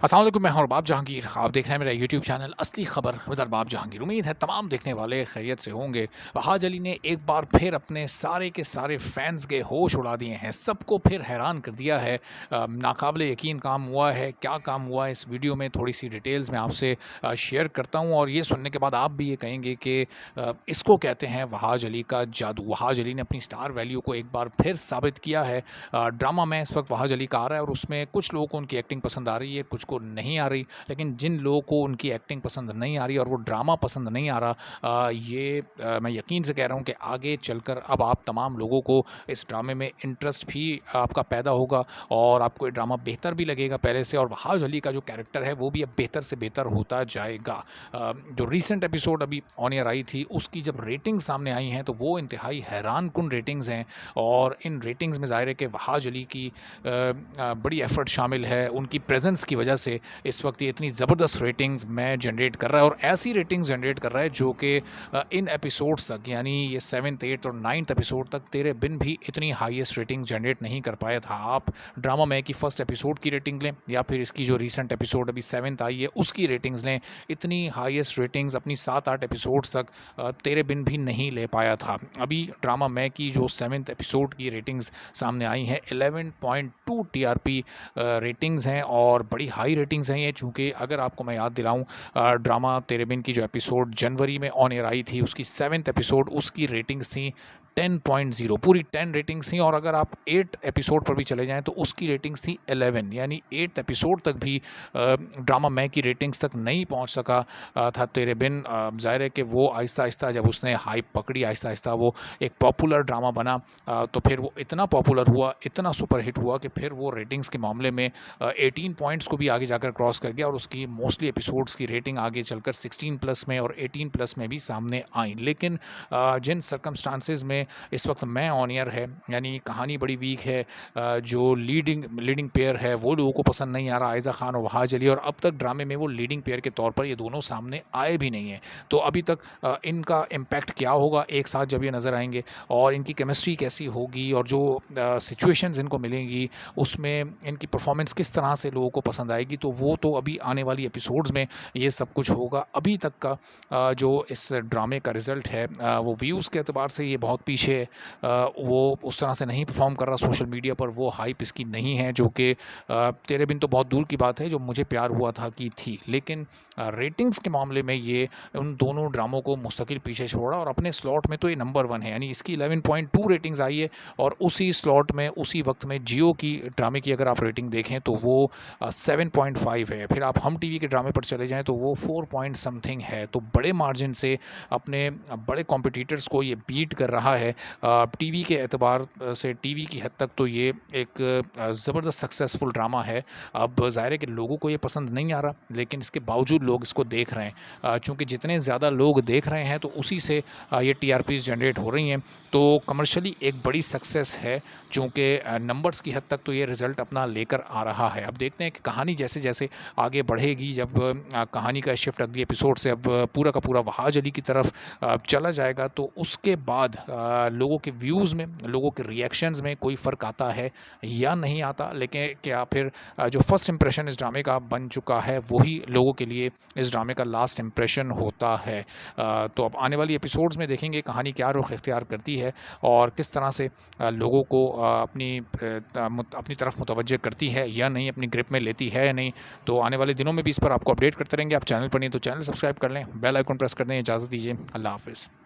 अस्सलाम वालेकुम, मैं हूं अरबाब जहांगीर। आप देख रहे हैं मेरा यूट्यूब चैनल असली खबर विद अरबाब जहांगीर। उम्मीद है तमाम देखने वाले खैरियत से होंगे। वहाज अली ने एक बार फिर अपने सारे के सारे फैंस के होश उड़ा दिए हैं, सबको फिर हैरान कर दिया है। नाकाबिले यकीन काम हुआ है। क्या काम हुआ है इस वीडियो में थोड़ी सी डिटेल्स मैं आपसे शेयर करता हूँ, और ये सुनने के बाद आप भी ये कहेंगे कि इसको कहते हैं वहाज अली का जादू। वहाज अली ने अपनी स्टार वैल्यू को एक बार फिर साबित किया है। ड्रामा में इस वक्त वहाज अली का आ रहा है और उसमें कुछ लोगों को उनकी एक्टिंग पसंद आ रही है, कुछ को नहीं आ रही। लेकिन जिन लोगों को उनकी एक्टिंग पसंद नहीं आ रही और वो ड्रामा पसंद नहीं आ रहा, मैं यकीन से कह रहा हूँ कि आगे चलकर अब आप तमाम लोगों को इस ड्रामे में इंटरेस्ट भी आपका पैदा होगा और आपको ये ड्रामा बेहतर भी लगेगा पहले से। और वहाज अली का जो कैरेक्टर है वो भी अब बेहतर से बेहतर होता जाएगा। जो रीसेंट एपिसोड अभी ऑन एयर आई थी उसकी जब रेटिंग सामने आई हैं तो वो इंतहाई हैरान कुन रेटिंग्स हैं, और इन रेटिंग्स में ज़ाहिर है कि वहाज अली की बड़ी एफर्ट शामिल है। उनकी प्रेजेंस की वजह से इस वक्त ये इतनी ज़बरदस्त रेटिंग्स में जनरेट कर रहा है, और ऐसी रेटिंग्स जनरेट कर रहा है जो कि इन एपिसोड्स तक, यानी ये 7th 8th और 9th एपिसोड तक तेरे बिन भी इतनी हाईएस्ट रेटिंग जनरेट नहीं कर पाया था। आप ड्रामा में की फर्स्ट एपिसोड की रेटिंग लें या फिर इसकी जो रीसेंट एपिसोड अभी 7th आई है उसकी रेटिंग्स लें, इतनी हाईएस्ट रेटिंग्स अपनी 7-8 एपिसोड्स तक तेरे बिन भी नहीं ले पाया था। अभी ड्रामा में की जो 7th एपिसोड की रेटिंग्स सामने आई हैं 11.2 टीआरपी रेटिंग्स हैं, और बड़ी हाई रेटिंग्स हैं ये। चूँकि अगर आपको मैं याद दिलाऊँ, ड्रामा तेरे बिन की जो एपिसोड जनवरी में ऑन एयर आई थी उसकी 7th एपिसोड उसकी रेटिंग्स थी 10.0, पूरी 10 रेटिंग्स थी। और अगर आप 8 एपिसोड पर भी चले जाएँ तो उसकी रेटिंग्स थी 11, यानी 8th एपिसोड तक भी ड्रामा मैं की रेटिंग्स तक नहीं पहुंच सका था तेरे बिन। ज़ाहिर है कि वो आहिस्ता आहिस्ता जब उसने हाइप पकड़ी, आहिस्ता आहिस्ता वो एक पॉपुलर ड्रामा बना, तो फिर वो इतना पॉपुलर हुआ, इतना सुपर हिट हुआ कि फिर वो रेटिंग्स के मामले में 18 पॉइंट्स को भी आगे जाकर क्रॉस कर गया, और उसकी मोस्टली एपिसोड्स की रेटिंग आगे चलकर 16 प्लस में और 18 प्लस में भी सामने आई। लेकिन जिन सर्कमस्टांसेस में इस वक्त मैं ऑन एयर है, यानी कहानी बड़ी वीक है, जो लीडिंग पेयर है वो लोगों को पसंद नहीं आ रहा, आयज़ा खान और वहाज अली, और अब तक ड्रामे में वो लीडिंग पेयर के तौर पर ये दोनों सामने आए भी नहीं हैं। तो अभी तक इनका इम्पैक्ट क्या होगा एक साथ जब ये नज़र आएंगे, और इनकी केमिस्ट्री कैसी होगी, और जो सिचुएशंस इनको मिलेंगी उसमें इनकी परफॉर्मेंस किस तरह से लोगों को पसंद आएगी, तो वो तो अभी आने वाली एपिसोड्स में ये सब कुछ होगा। अभी तक का जो इस ड्रामे का रिज़ल्ट है वो व्यूज़ के अतबार से ये बहुत पीछे है। वो उस तरह से नहीं परफॉर्म कर रहा सोशल मीडिया पर, वो हाइप इसकी नहीं है जो कि तेरे बिन तो बहुत दूर की बात है, जो मुझे प्यार हुआ था की थी। लेकिन रेटिंग्स के मामले में ये उन दोनों ड्रामों को मुस्तकिल पीछे छोड़ा, और अपने स्लॉट में तो ये नंबर 1 है, यानी इसकी 11.2 रेटिंग्स आई है, और उसी स्लॉट में उसी वक्त में जियो की ड्रामे की अगर आप रेटिंग देखें तो वो 7.5 है। फिर आप हम टीवी के ड्रामे पर चले जाएं तो वो 4 पॉइंट समथिंग है। तो बड़े मार्जिन से अपने बड़े कॉम्पिटिटर्स को ये बीट कर रहा है। टीवी के एतबार से, टीवी की हद तक तो ये एक ज़बरदस्त सक्सेसफुल ड्रामा है। अब ज़ाहिर है कि लोगों को ये पसंद नहीं आ रहा, लेकिन इसके बावजूद लोग इसको देख रहे हैं। चूँकि जितने ज़्यादा लोग देख रहे हैं तो उसी से ये टीआरपीज़ जनरेट हो रही हैं। तो कमर्शियली एक बड़ी सक्सेस है, चूँकि नंबर्स की हद तक तो ये रिज़ल्ट अपना लेकर आ रहा है। अब देखते हैं कि कहानी जैसे जैसे आगे बढ़ेगी, जब कहानी का शिफ्ट अगली एपिसोड से अब पूरा का पूरा वहाज अली की तरफ चला जाएगा, तो उसके बाद लोगों के व्यूज़ में, लोगों के रिएक्शंस में कोई फ़र्क आता है या नहीं आता। लेकिन क्या फिर जो फर्स्ट इंप्रेशन इस ड्रामे का बन चुका है वही लोगों के लिए इस ड्रामे का लास्ट इंप्रेशन होता है। तो अब आने वाली एपिसोड्स में देखेंगे कहानी क्या रुख इख्तियार करती है और किस तरह से लोगों को अपनी तरफ मुतवज्जे करती है या नहीं, अपनी ग्रिप में लेती है या नहीं। तो आने वाले दिनों में भी इस पर आपको अपडेट करते रहेंगे। आप चैनल पर नहीं तो चैनल सब्सक्राइब कर लें, बेल आइकन प्रेस कर दें। इजाज़त दीजिए, अल्लाह हाफ़िज़।